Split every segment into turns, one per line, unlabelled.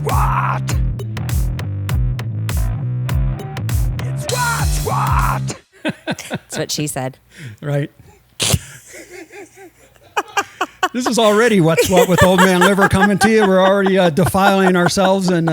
what? It's what?
That's what she said.
Right. This is already What's What with Old Man Liver coming to you. We're already defiling ourselves and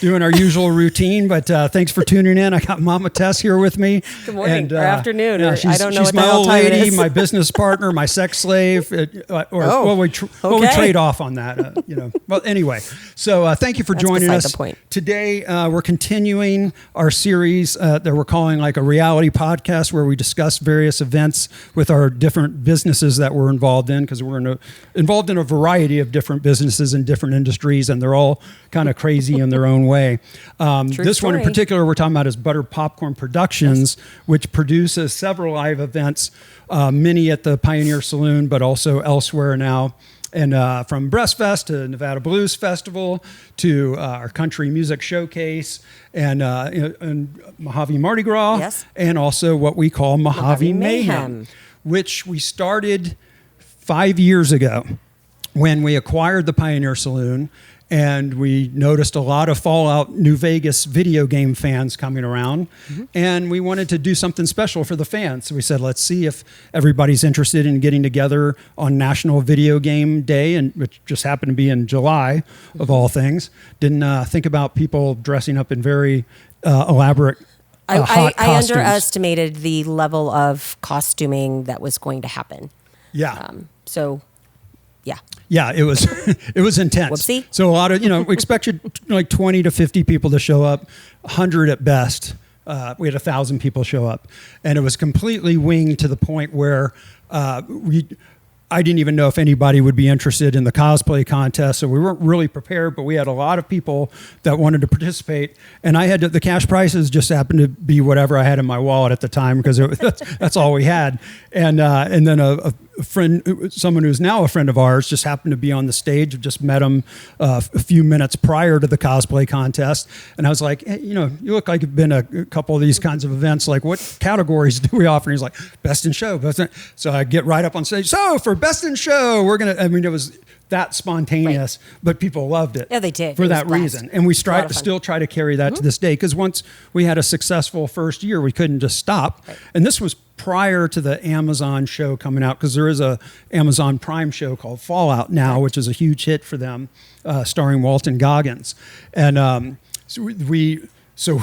doing our usual routine. But thanks for tuning in. I got Mama Tess here with me.
Good morning
and,
or afternoon.
Yeah,
Or I don't know
she's
what the
my
hell
old
time it
lady,
is.
my business partner, my sex slave. We trade off on that. Well, anyway. So thank you for joining us.
The point.
Today we're continuing our series that we're calling like a reality podcast, where we discuss various events with our different businesses that we're involved in, because we're involved in a variety of different businesses in different industries, and they're all kind of crazy in their own way. This one in particular we're talking about is Butter Popcorn Productions, which produces several live events, many at the Pioneer Saloon, but also elsewhere now. And from Breastfest to Nevada Blues Festival to our Country Music Showcase and Mojave Mardi Gras, and also what we call Mojave Mayhem, which we started 5 years ago when we acquired the Pioneer Saloon, and we noticed a lot of Fallout New Vegas video game fans coming around, and we wanted to do something special for the fans. So we said, let's see if everybody's interested in getting together on National Video Game Day, and which just happened to be in July, of all things. Didn't think about people dressing up in very elaborate hot
I
costumes.
underestimated the level of costuming that was going to happen.
Yeah.
Yeah,
it was it was intense.
Whoopsie.
So a lot of, we expected like 20 to 50 people to show up, 100 at best. We had 1,000 people show up, and it was completely winged to the point where I didn't even know if anybody would be interested in the cosplay contest, so we weren't really prepared, but we had a lot of people that wanted to participate, and I had the cash prizes just happened to be whatever I had in my wallet at the time, because that's all we had. And then a friend, someone who's now a friend of ours, just happened to be on the stage. I've just met him a few minutes prior to the cosplay contest, and I was like, hey, you look like you've been a couple of these kinds of events. Like, what categories do we offer? And he's like, Best in Show. So I get right up on stage. So for Best in Show, it was that spontaneous, but people loved it.
Yeah, they did.
For that reason. And we still try to carry that to this day, because once we had a successful first year, we couldn't just stop. Right. And this was prior to the Amazon show coming out, because there is a Amazon Prime show called Fallout now, which is a huge hit for them, starring Walton Goggins. And so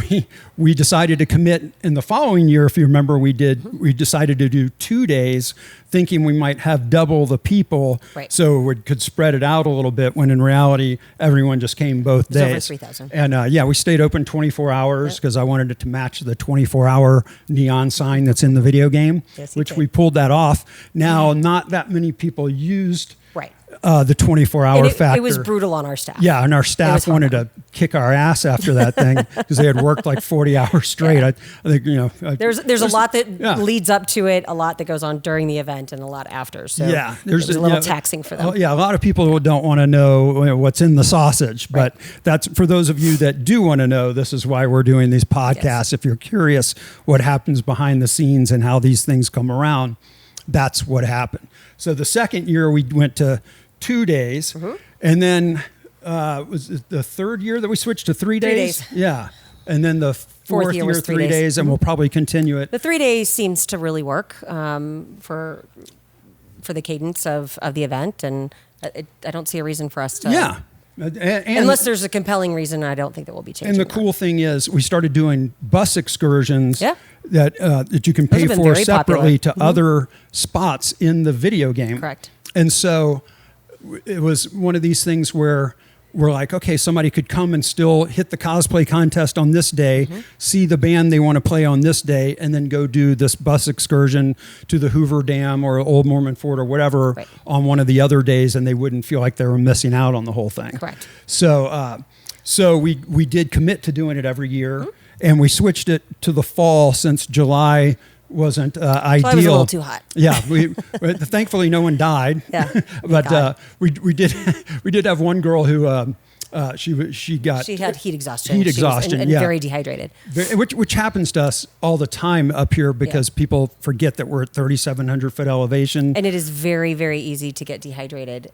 we decided to commit in the following year. If you remember, we decided to do 2 days, thinking we might have double the people, so we could spread it out a little bit, when in reality, everyone just came both days.
Over 3,000.
And we stayed open 24 hours because I wanted it to match the 24-hour neon sign that's in the video game, which we pulled that off. Now, not that many people used the 24-hour factor.
It was brutal on our staff.
Yeah, and our staff wanted to kick our ass after that thing, because they had worked like 40 hours straight. I think,
there's a lot that leads up to it, a lot that goes on during the event, and a lot after. So it was a little taxing for them.
A lot of people don't want to know what's in the sausage, but that's for those of you that do want to know. This is why we're doing these podcasts. Yes. If you're curious what happens behind the scenes and how these things come around, that's what happened. So the second year we went to 2 days, and then was it the third year that we switched to 3 days?
3 days.
Yeah, and then the fourth year 3 days, and we'll probably continue it.
The 3 days seems to really work for the cadence of the event, and I don't see a reason for us to.
Yeah.
Unless there's a compelling reason, I don't think that we'll be changing.
And the cool thing is, we started doing bus excursions that you can pay for separately to other spots in the video game.
Correct.
And so it was one of these things where we're like, okay, somebody could come and still hit the cosplay contest on this day, see the band they want to play on this day, and then go do this bus excursion to the Hoover Dam or Old Mormon Fort or whatever on one of the other days, and they wouldn't feel like they were missing out on the whole thing.
Correct.
So we did commit to doing it every year, and we switched it to the fall since July wasn't ideal.
It was a little too hot.
Yeah, thankfully no one died.
Yeah,
but we did have one girl who she had
heat exhaustion.
Heat exhaustion,
and very dehydrated.
Which happens to us all the time up here, because people forget that we're at 3,700 foot elevation,
and it is very, very easy to get dehydrated.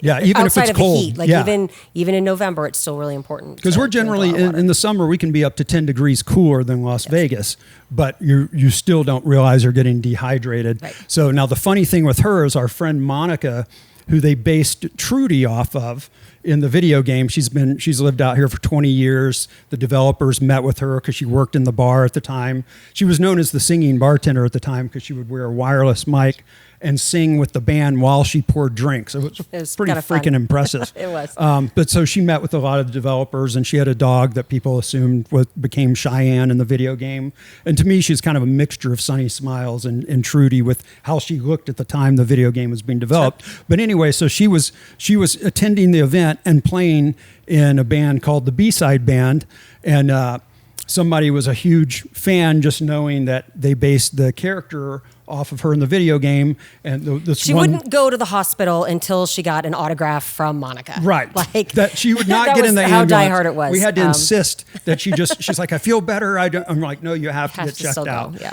Yeah, even if
outside
it's
of
cold.
the heat. Like
Yeah.
even in November, it's still really important.
Because we're generally in the summer, we can be up to 10 degrees cooler than Las Vegas, but you still don't realize you're getting dehydrated.
Right.
So now the funny thing with her is our friend Monica, who they based Trudy off of in the video game. She's lived out here for 20 years. The developers met with her because she worked in the bar at the time. She was known as the singing bartender at the time because she would wear a wireless mic and sing with the band while she poured drinks. So it was pretty
kinda fun.
freaking impressive.
It was.
But so she met with a lot of the developers, and she had a dog that people assumed became Cheyenne in the video game. And to me, she's kind of a mixture of Sunny Smiles and Trudy with how she looked at the time the video game was being developed. Sure. But anyway, so she was attending the event and playing in a band called the B-Side Band, and somebody was a huge fan just knowing that they based the character off of her in the video game. And
she wouldn't go to the hospital until she got an autograph from Monica.
Right.
Like
that she would not get in the
how
ambulance.
diehard it was.
We had to insist that she's like, I feel better. I'm like, no, you have to get checked out.
Go,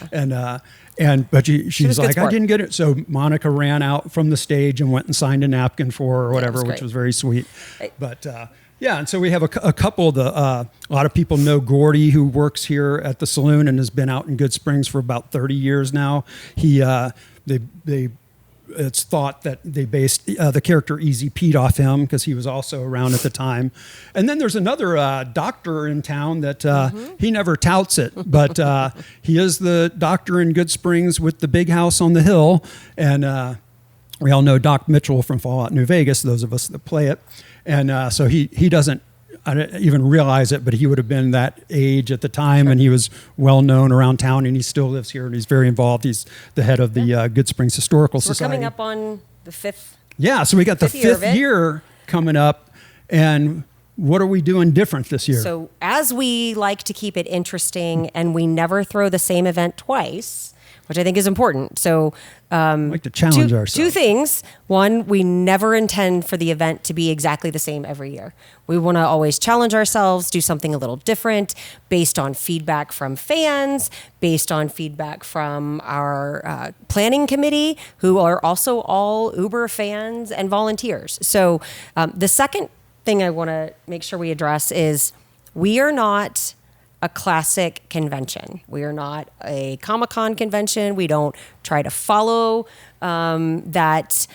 yeah.
But she's like, I
sport.
didn't get it. So Monica ran out from the stage and went and signed a napkin for her or whatever, which was very sweet. But yeah, and so we have a couple of a lot of people know Gordy, who works here at the saloon and has been out in Good Springs for about 30 years now. It's thought that they based the character Easy Pete off him because he was also around at the time. And then there's another doctor in town that he never touts it, but he is the doctor in Good Springs with the big house on the hill. And we all know Doc Mitchell from Fallout New Vegas, those of us that play it. And so he doesn't, I don't even realize it, but he would have been that age at the time, and he was well known around town, and he still lives here, and he's very involved. He's the head of the Good Springs Historical Society.
We're coming up on the fifth.
Yeah, so we got the fifth year coming up, and what are we doing different this year?
So as we like to keep it interesting, and we never throw the same event twice, which I think is important. So
like to challenge ourselves.
Two things. One, we never intend for the event to be exactly the same every year. We want to always challenge ourselves, do something a little different based on feedback from fans, based on feedback from our planning committee, who are also all Uber fans and volunteers. So the second thing I want to make sure we address is we are not a classic convention. We are not a Comic-Con convention. We don't try to follow that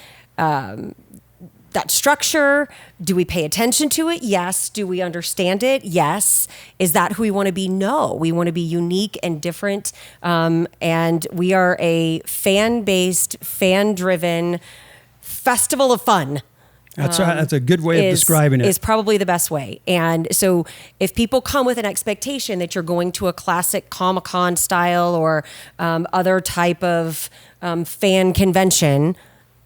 structure. Do we pay attention to it? Yes. Do we understand it? Yes. Is that who we want to be? No. We want to be unique and different. And we are a fan-based, fan-driven festival of fun.
That's a good way of describing it.
Is probably the best way. And so if people come with an expectation that you're going to a classic Comic-Con style or other type of fan convention,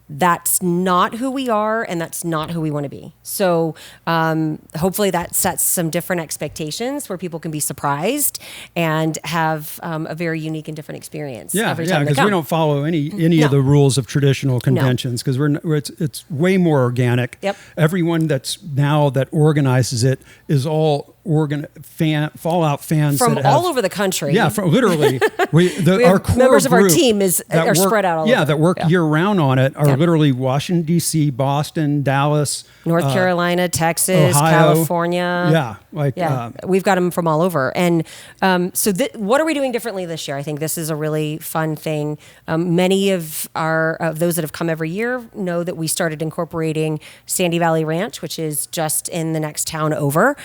that's not who we are, and that's not who we want to be. So hopefully that sets some different expectations where people can be surprised and have a very unique and different experience. Every time
because we don't follow any of the rules of traditional conventions because it's way more organic.
Yep.
Everyone that organizes it is all Fallout fans
from all over the country.
Yeah, literally. Our core
members of our
group
team are spread out all over.
That work year round on it are literally Washington, D.C., Boston, Dallas,
North Carolina, Texas,
Ohio,
California.
Yeah,
we've got them from all over. And so what are we doing differently this year? I think this is a really fun thing. Many of those that have come every year know that we started incorporating Sandy Valley Ranch, which is just in the next town over.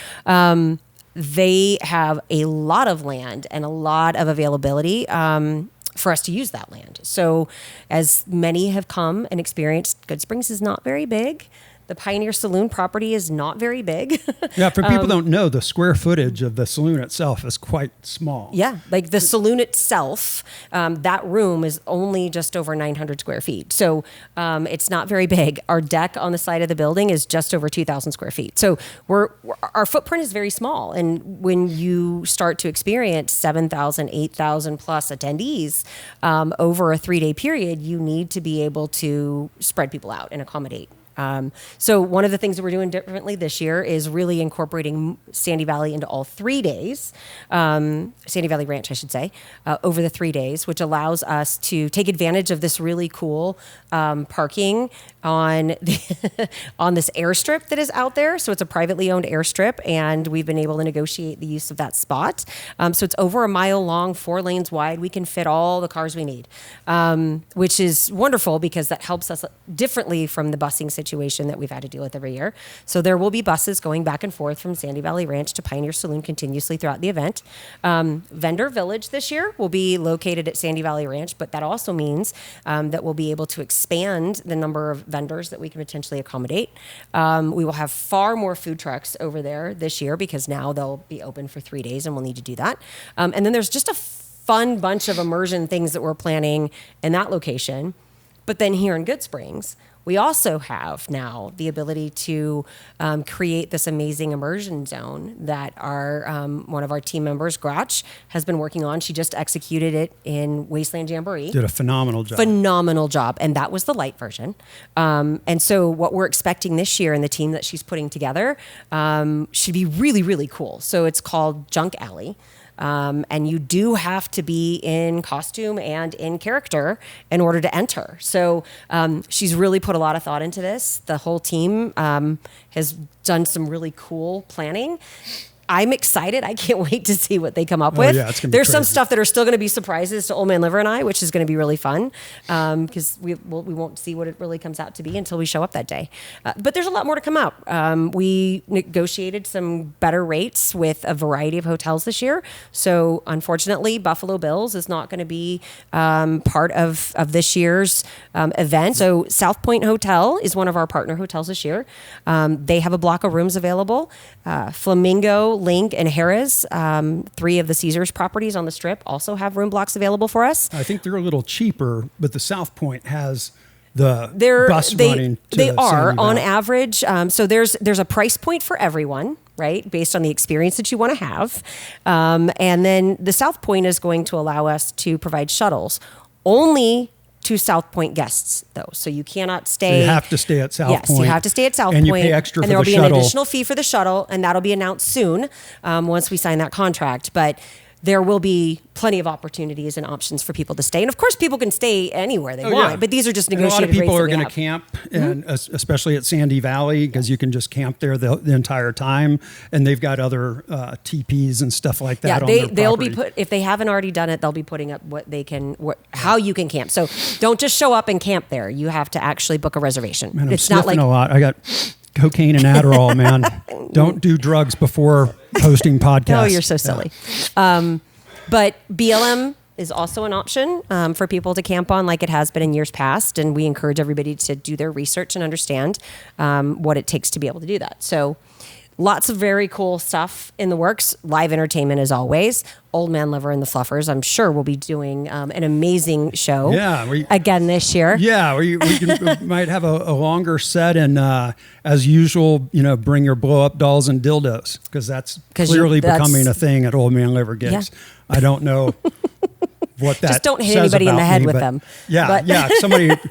They have a lot of land and a lot of availability for us to use that land. So as many have come and experienced, Good Springs is not very big. The Pioneer Saloon property is not very big.
Yeah, for people who don't know, the square footage of the saloon itself is quite small.
Yeah, like the saloon itself, that room is only just over 900 square feet. So it's not very big. Our deck on the side of the building is just over 2,000 square feet. So our footprint is very small. And when you start to experience 7,000, 8,000 plus attendees over a 3-day period, you need to be able to spread people out and accommodate So one of the things that we're doing differently this year is really incorporating Sandy Valley into all 3 days, Sandy Valley Ranch, I should say, over the 3 days, which allows us to take advantage of this really cool parking on on this airstrip that is out there. So it's a privately owned airstrip, and we've been able to negotiate the use of that spot. So it's over a mile long, 4 lanes wide. We can fit all the cars we need, which is wonderful because that helps us differently from the busing situation that we've had to deal with every year. So there will be buses going back and forth from Sandy Valley Ranch to Pioneer Saloon continuously throughout the event. Vendor Village this year will be located at Sandy Valley Ranch, but that also means that we'll be able to expand the number of vendors that we can potentially accommodate. We will have far more food trucks over there this year because now they'll be open for 3 days and we'll need to do that. And then there's just a fun bunch of immersion things that we're planning in that location. But then here in Good Springs, we also have now the ability to create this amazing immersion zone that our one of our team members, Gratch, has been working on. She just executed it in Wasteland Jamboree.
Did a phenomenal job.
Phenomenal job. And that was the light version. And so what we're expecting this year and the team that she's putting together should be really, really cool. So it's called Junk Alley. And you do have to be in costume and in character in order to enter. So she's really put a lot of thought into this. The whole team has done some really cool planning. I'm excited. I can't wait to see what they come up with.
Yeah, it's gonna be
There's some
crazy.
stuff that are still going to be surprises to Old Man Liver and I, which is going to be really fun because we won't see what it really comes out to be until we show up that day. But there's a lot more to come out. We negotiated some better rates with a variety of hotels this year. So unfortunately, Buffalo Bills is not going to be part of this year's event. So South Point Hotel is one of our partner hotels this year. They have a block of rooms available. Flamingo, Link, and Harrah's, 3 of the Caesars properties on the Strip, also have room blocks available for us.
I think they're a little cheaper, but the South Point has the bus
they,
running to
They are,
Sandy
on
Valley.
average. So there's a price point for everyone, right, based on the experience that you want to have. And then the South Point is going to allow us to provide shuttles only to South Point guests, though. So you cannot stay.
So you have to stay at South
Yes,
Point.
you have to stay at South
and
Point.
you pay extra
and
for
there will
the
be
shuttle.
an additional fee for the shuttle, and that'll be announced soon once we sign that contract. But there will be plenty of opportunities and options for people to stay. And of course, people can stay anywhere they want,
yeah.
but these are just
And
negotiated
a lot of people
rates
are
that we
going to
have.
camp, and especially at Sandy Valley, because you can just camp there the entire time. And they've got other TPs and stuff like that.
Yeah,
on their
they'll be
property.
if they haven't already done it, they'll be putting up how you can camp. So don't just show up and camp there. You have to actually book a reservation.
Man, I'm
It's not
sniffing
like
a lot. I got cocaine and Adderall, man. Don't do drugs before hosting podcasts.
Oh, you're so silly. But BLM is also an option for people to camp on, like it has been in years past. And we encourage everybody to do their research and understand what it takes to be able to do that. So lots of very cool stuff in the works. Live entertainment as always. Old Man Liver and the Fluffers, I'm sure, will be doing an amazing show again this year.
Yeah, we might have a longer set, and as usual, bring your blow up dolls and dildos, because that's clearly becoming a thing at Old Man Liver Gigs.
Yeah.
I don't know what that
Just don't hit
says
anybody in the
about
head
me,
with
but
them.
Yeah,
But-
yeah.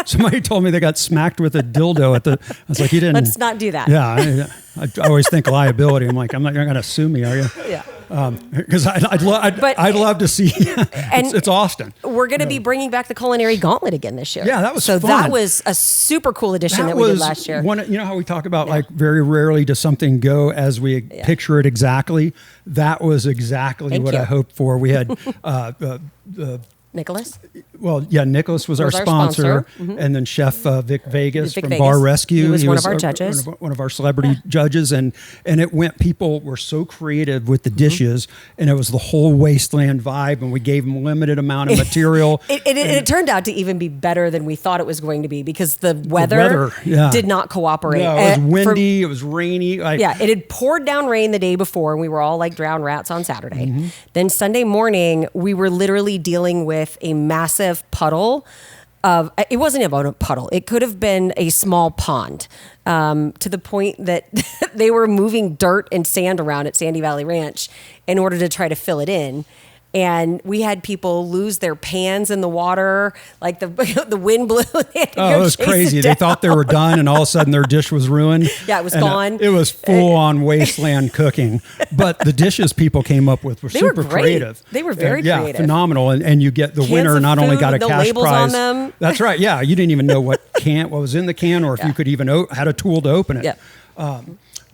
Somebody told me they got smacked with a dildo at the. I was like, you didn't.
Let's not do that.
Yeah, I always think liability. I'm like, you're not going to sue me, are you?
Yeah.
Because I'd love to see. It's Austin.
We're going to be bringing back the Culinary Gauntlet again this year.
Yeah, that was
so
fun.
that was a super cool addition that we did last year.
You know how we talk about like very rarely does something go as we picture it exactly. That was exactly
Thank
what
you.
I hoped for. We had
Nicholas?
Nicholas was our sponsor, and then Chef Vic Vegas
Vic
from
Vegas.
Bar Rescue.
He was one of our judges.
One of our celebrity judges, and it went. People were so creative with the dishes, and it was the whole Wasteland vibe. And we gave them limited amount of material.
It turned out to even be better than we thought it was going to be because the weather did not cooperate.
No, it was windy. It was rainy.
It had poured down rain the day before, and we were all like drowned rats on Saturday. Then Sunday morning, we were literally dealing with a massive puddle of, it wasn't about a puddle. It could have been a small pond, to the point that they were moving dirt and sand around at Sandy Valley Ranch in order to try to fill it in. And we had people lose their pans in the water, like the wind blew. They had to
Oh,
go
it was
chase
crazy.
it
They
down.
thought they were done, and all of a sudden their dish was ruined.
Yeah, it was
And,
gone.
It was full on wasteland cooking. But the dishes people came up with were
They were
super
great.
creative.
They were very
Yeah,
creative.
phenomenal. And you get the
Cans
winner
of
not only
food
got a
with no
cash
labels
prize.
on them.
That's right. Yeah, you didn't even know what was in the can, or if you could even had a tool to open it.
Yeah.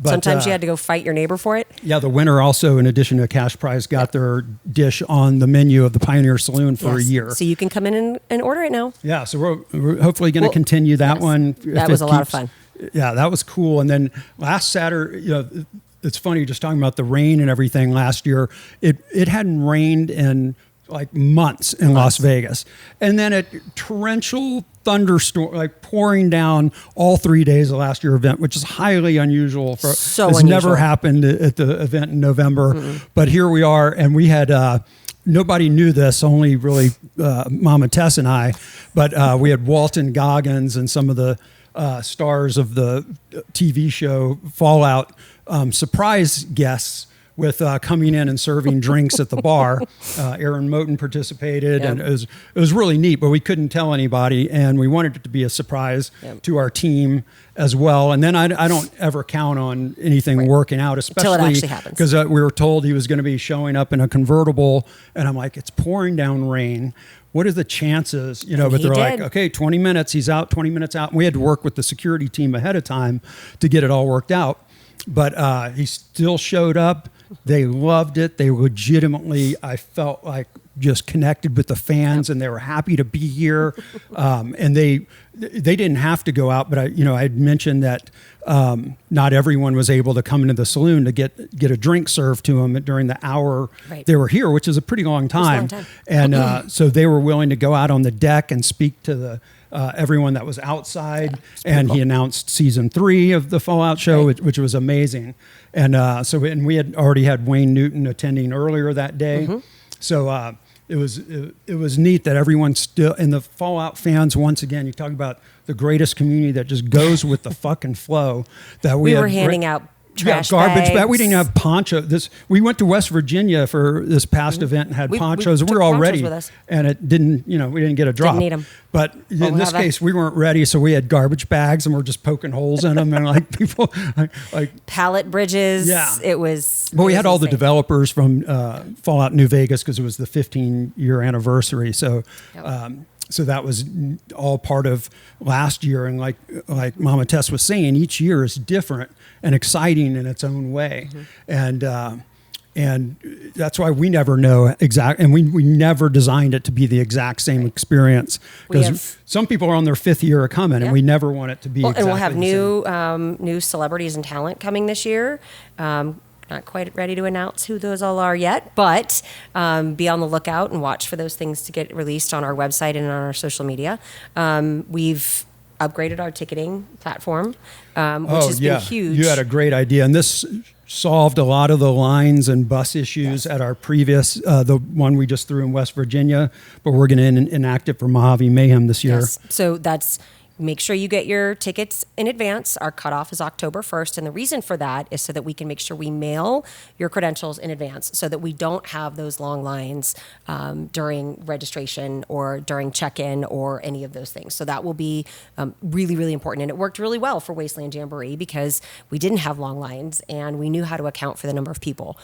But,
Sometimes you had to go fight your neighbor for it.
Yeah, the winner also, in addition to a cash prize, got their dish on the menu of the Pioneer Saloon for a
Yes.
year.
So you can come in and order it now.
Yeah, so we're hopefully going to continue that
yes.
one.
That
if
was
it
a lot of
keeps-
fun.
Yeah, that was cool. And then last Saturday, it's funny just talking about the rain and everything last year. It hadn't rained in like months in Las Vegas. And then a torrential thunderstorm, like pouring down all 3 days of last year event, which is highly unusual. It's
unusual.
never happened at the event in November.
Mm-hmm.
But here we are, and we had... nobody knew this, only really Mama Tess and I, but we had Walton Goggins and some of the stars of the TV show Fallout surprise guests with coming in and serving drinks at the bar. Aaron Moten participated,
Yep.
and it was really neat, but we couldn't tell anybody, and we wanted it to be a surprise to our team as well. And then I don't ever count on anything working out, especially
Until it actually happens.
because we were told he was going to be showing up in a convertible, and I'm like, it's pouring down rain. What are the chances? But
he
they're like,
did.
okay, 20 minutes, he's out, 20 minutes out. And we had to work with the security team ahead of time to get it all worked out. But he still showed up. They loved it. They legitimately, I felt like, just connected with the fans, and they were happy to be here. And they didn't have to go out, but I had mentioned that not everyone was able to come into the saloon to get a drink served to them during the hour they were here, which is a pretty long time. And so they were willing to go out on the deck and speak to the everyone that was outside. And he announced season 3 of the Fallout show, which was amazing. And and we had already had Wayne Newton attending earlier that day. So it was neat that everyone still, and the Fallout fans, once again, you talk about the greatest community that just goes with the fucking flow. That
We were handing out trash
garbage
bags.
We didn't have poncho. We went to West Virginia for this past event and had ponchos. We
took
were all
ponchos
ready,
with us.
and it didn't. We didn't get a drop.
Didn't need 'em.
But in this case, we weren't ready, so we had garbage bags, and we're just poking holes in them, and like people like.
Pallet bridges.
Yeah.
It was.
But we
it
had
was
all the
insane.
developers from Fallout New Vegas because it was the 15-year anniversary. So, so that was all part of last year. And like Mama Tess was saying, each year is different and exciting in its own way. And that's why we never know and we never designed it to be the exact same experience, because some people are on their 5th year of coming, and we never want it to be.
And we'll have
exactly the same.
new celebrities and talent coming this year. Not quite ready to announce who those all are yet, but be on the lookout and watch for those things to get released on our website and on our social media. We've upgraded our ticketing platform, which has been huge.
You had a great idea, and this solved a lot of the lines and bus issues at our previous, the one we just threw in West Virginia, but we're going to enact it for Mojave Mayhem this year.
Yes. So make sure you get your tickets in advance. Our cutoff is October 1st. And the reason for that is so that we can make sure we mail your credentials in advance so that we don't have those long lines during registration or during check-in or any of those things. So that will be really, really important. And it worked really well for Wasteland Jamboree because we didn't have long lines and we knew how to account for the number of people.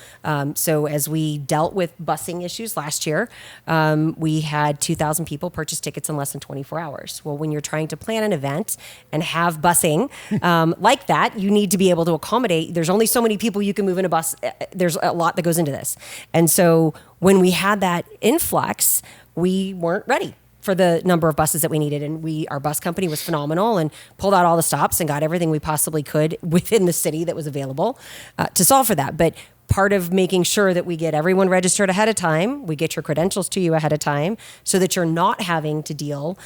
So as we dealt with busing issues last year, we had 2,000 people purchase tickets in less than 24 hours. Well, when you're trying to plan an event and have busing like that, you need to be able to accommodate. There's only so many people you can move in a bus. There's a lot that goes into this. And so when we had that influx, we weren't ready for the number of buses that we needed. And our bus company was phenomenal and pulled out all the stops and got everything we possibly could within the city that was available to solve for that. But part of making sure that we get everyone registered ahead of time, we get your credentials to you ahead of time so that you're not having to deal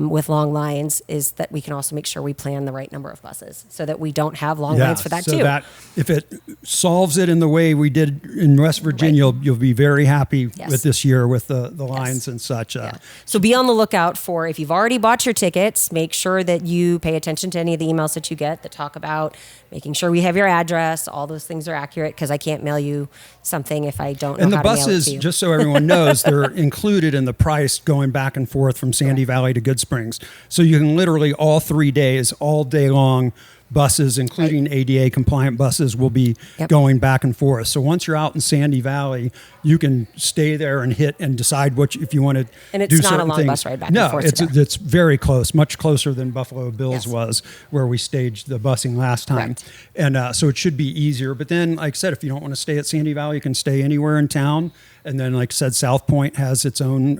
with long lines, is that we can also make sure we plan the right number of buses so that we don't have long lines for that
so
too.
That if it solves it in the way we did in West Virginia, you'll be very happy with this year with the lines and such.
So be on the lookout for, if you've already bought your tickets, make sure that you pay attention to any of the emails that you get that talk about making sure we have your address. All those things are accurate because I can't mail you something if I don't know
And the
how to mail it
buses,
to you.
just so everyone knows, they're included in the price going back and forth from Sandy Valley to Good Springs. So you can literally all 3 days, all day long, buses, including ADA compliant buses, will be going back and forth. So once you're out in Sandy Valley, you can stay there and hit and decide if you want to
And it's
do
not a
certain
long
things.
bus ride back and forth to there.
It's very close, much closer than Buffalo Bills
Yes.
was, where we staged the busing last time.
Correct.
And so it should be easier. But then, like I said, if you don't want to stay at Sandy Valley, you can stay anywhere in town. And then, like I said, South Point has its own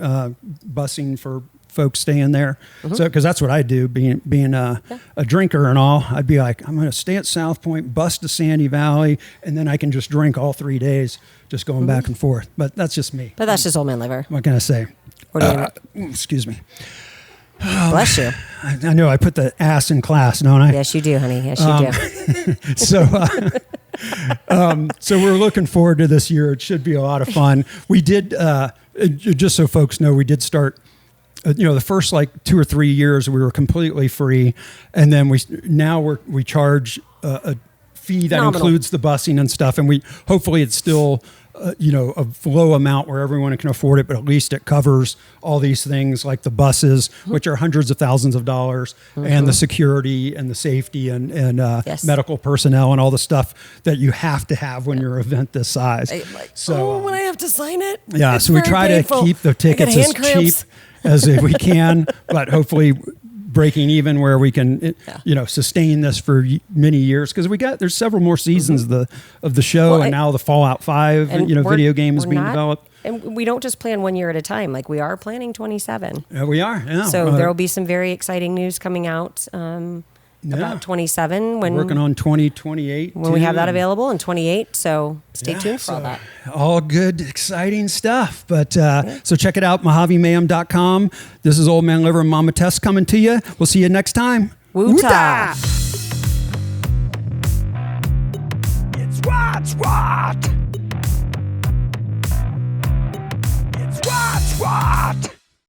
busing for folks staying there. So, because that's what I do, being a drinker and all, I'd be like, I'm going to stay at South Point, bus to Sandy Valley, and then I can just drink all 3 days, just going back and forth. But that's just me.
But that's just old man liver.
What can I say?
What do you
Excuse me.
Bless you.
I know I put the ass in class, don't I?
Yes, you do, honey. Yes, you do.
So we're looking forward to this year. It should be a lot of fun. We did, just so folks know, we did start. The first like 2 or 3 years we were completely free, and then we charge a fee that
Phenomenal.
includes the busing and stuff, and hopefully it's still a low amount where everyone can afford it, but at least it covers all these things like the buses, which are hundreds of thousands of dollars, and the security and the safety and
Yes.
medical personnel and all the stuff that you have to have when you're an event this size.
When I have to sign it.
Yeah,
it's
so we
very
try
painful.
to keep the
I get
tickets as
hand cramps.
cheap as we can, but hopefully breaking even where we can, sustain this for many years, because there's several more seasons of the show,
Well,
and now the Fallout 5, video game is being developed.
And we don't just plan 1 year at a time. Like, we are planning 27.
We are, yeah.
So there will be some very exciting news coming out about 27
working on 2028
when we have that available, and 28. So stay tuned for all that.
All good, exciting stuff. But so check it out, MojaveMayhem.com. This is Old Man Liver and Mama Tess coming to you. We'll see you next time.
Woo-ta.
It's what? It's what?